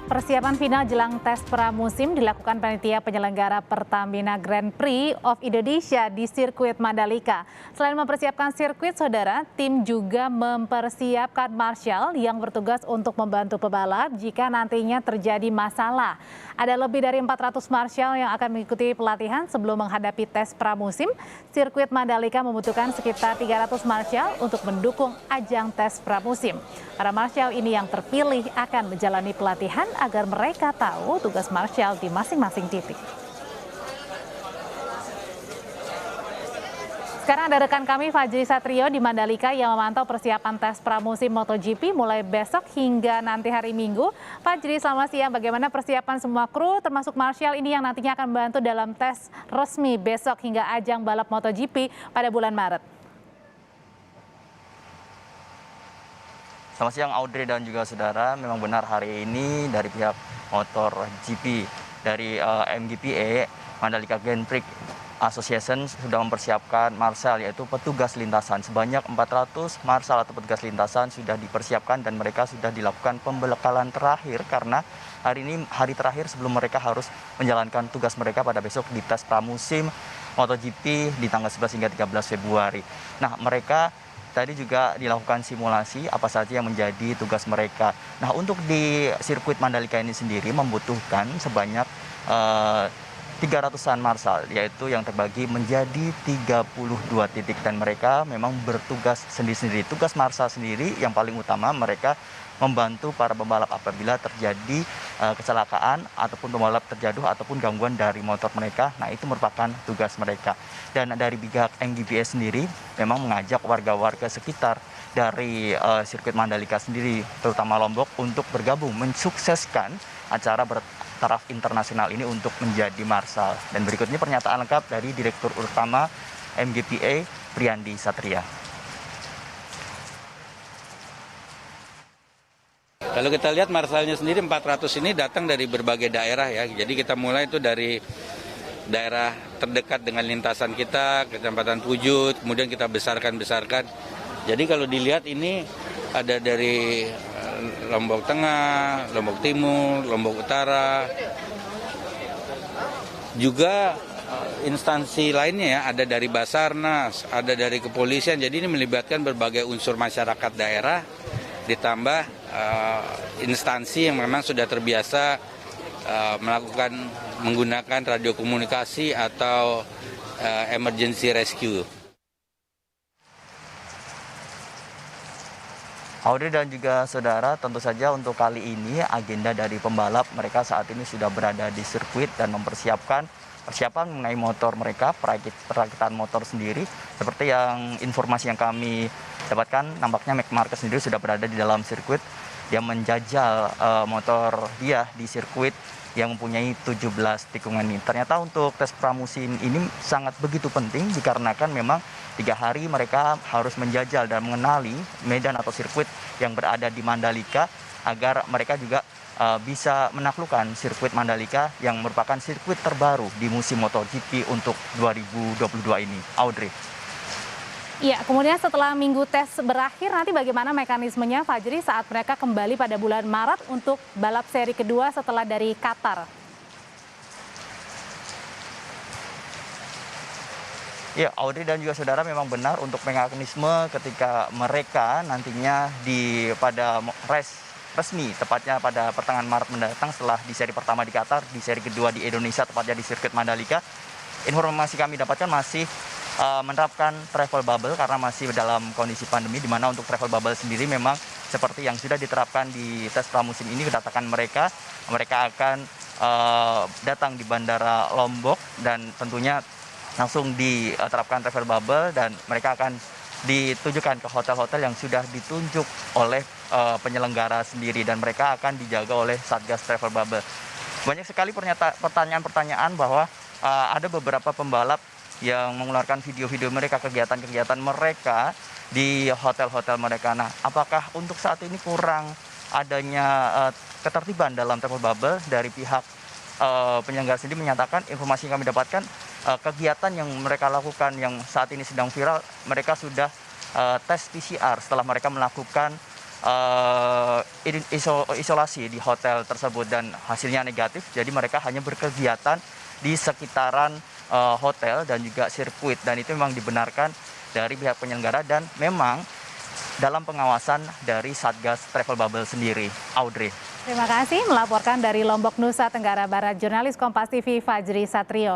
Persiapan final jelang tes pramusim dilakukan panitia penyelenggara Pertamina Grand Prix of Indonesia di sirkuit Mandalika. Selain mempersiapkan sirkuit, saudara, tim juga mempersiapkan marshal yang bertugas untuk membantu pebalap jika nantinya terjadi masalah. Ada lebih dari 400 marshal yang akan mengikuti pelatihan sebelum menghadapi tes pramusim. Sirkuit Mandalika membutuhkan sekitar 300 marshal untuk mendukung ajang tes pramusim. Para marshal ini yang terpilih akan menjalani pelatihan agar mereka tahu tugas marshal di masing-masing titik. Sekarang ada rekan kami Fajri Satrio di Mandalika yang memantau persiapan tes pramusim MotoGP mulai besok hingga nanti hari Minggu. Fajri, selamat siang. Bagaimana persiapan semua kru termasuk marshal ini yang nantinya akan membantu dalam tes resmi besok hingga ajang balap MotoGP pada bulan Maret? Selamat siang Audrey dan juga saudara, memang benar hari ini dari pihak MotoGP dari MGPA Mandalika Grand Prix Association sudah mempersiapkan marshal, yaitu petugas lintasan. Sebanyak 400 marshal atau petugas lintasan sudah dipersiapkan dan mereka sudah dilakukan pembekalan terakhir karena hari ini hari terakhir sebelum mereka harus menjalankan tugas mereka pada besok di tes pramusim MotoGP di tanggal 11 hingga 13 Februari. Nah, mereka tadi juga dilakukan simulasi apa saja yang menjadi tugas mereka. Nah, untuk di sirkuit Mandalika ini sendiri membutuhkan sebanyak 300-an marshal, yaitu yang terbagi menjadi 32 titik dan mereka memang bertugas sendiri-sendiri. Tugas marshal sendiri yang paling utama mereka membantu para pembalap apabila terjadi kecelakaan ataupun pembalap terjatuh ataupun gangguan dari motor mereka. Nah, itu merupakan tugas mereka. Dan dari pihak MGPA sendiri memang mengajak warga-warga sekitar dari sirkuit Mandalika sendiri, terutama Lombok, untuk bergabung mensukseskan acara bertaraf internasional ini untuk menjadi marshal. Dan berikutnya pernyataan lengkap dari Direktur Utama MGPA, Priyandi Satria. Kalau kita lihat marshalnya sendiri 400 ini datang dari berbagai daerah ya. Jadi kita mulai itu dari daerah terdekat dengan lintasan kita, Kecamatan Pujut, kemudian kita besarkan. Jadi kalau dilihat ini ada dari Lombok Tengah, Lombok Timur, Lombok Utara. Juga instansi lainnya ya, ada dari Basarnas, ada dari kepolisian. Jadi ini melibatkan berbagai unsur masyarakat daerah ditambah instansi yang memang sudah terbiasa menggunakan radio komunikasi atau emergency rescue. Audrey dan juga saudara, tentu saja untuk kali ini agenda dari pembalap mereka saat ini sudah berada di sirkuit dan mempersiapkan persiapan mengenai motor mereka, perakitan motor sendiri. Seperti yang informasi yang kami dapatkan, nampaknya Marc Marquez sendiri sudah berada di dalam sirkuit. Dia menjajal motor dia di sirkuit yang mempunyai 17 tikungan ini. Ternyata untuk tes pramusim ini sangat begitu penting dikarenakan memang 3 hari mereka harus menjajal dan mengenali medan atau sirkuit yang berada di Mandalika agar mereka juga bisa menaklukkan sirkuit Mandalika yang merupakan sirkuit terbaru di musim MotoGP untuk 2022 ini. Audrey. Ya, kemudian setelah minggu tes berakhir, nanti bagaimana mekanismenya Fajri saat mereka kembali pada bulan Maret untuk balap seri kedua setelah dari Qatar? Ya, Audrey dan juga saudara, memang benar untuk mekanisme ketika mereka nantinya pada race resmi, tepatnya pada pertengahan Maret mendatang setelah di seri pertama di Qatar, di seri kedua di Indonesia, tepatnya di sirkuit Mandalika. Informasi kami dapatkan masih menerapkan travel bubble karena masih dalam kondisi pandemi, di mana untuk travel bubble sendiri memang seperti yang sudah diterapkan di tes pramusim ini, kedatangan mereka akan datang di Bandara Lombok dan tentunya langsung diterapkan travel bubble dan mereka akan ditujukan ke hotel-hotel yang sudah ditunjuk oleh penyelenggara sendiri dan mereka akan dijaga oleh Satgas Travel Bubble. Banyak sekali pertanyaan-pertanyaan bahwa ada beberapa pembalap yang mengeluarkan video-video mereka, kegiatan-kegiatan mereka di hotel-hotel mereka. Nah, apakah untuk saat ini kurang adanya ketertiban dalam travel bubble? Dari pihak penyelenggara sendiri menyatakan, informasi yang kami dapatkan, kegiatan yang mereka lakukan yang saat ini sedang viral, mereka sudah tes PCR setelah mereka melakukan isolasi di hotel tersebut dan hasilnya negatif. Jadi mereka hanya berkegiatan di sekitaran hotel dan juga sirkuit, dan itu memang dibenarkan dari pihak penyelenggara dan memang dalam pengawasan dari Satgas Travel Bubble sendiri. Audrey. Terima kasih melaporkan dari Lombok, Nusa Tenggara Barat, jurnalis Kompas TV Fajri Satrio.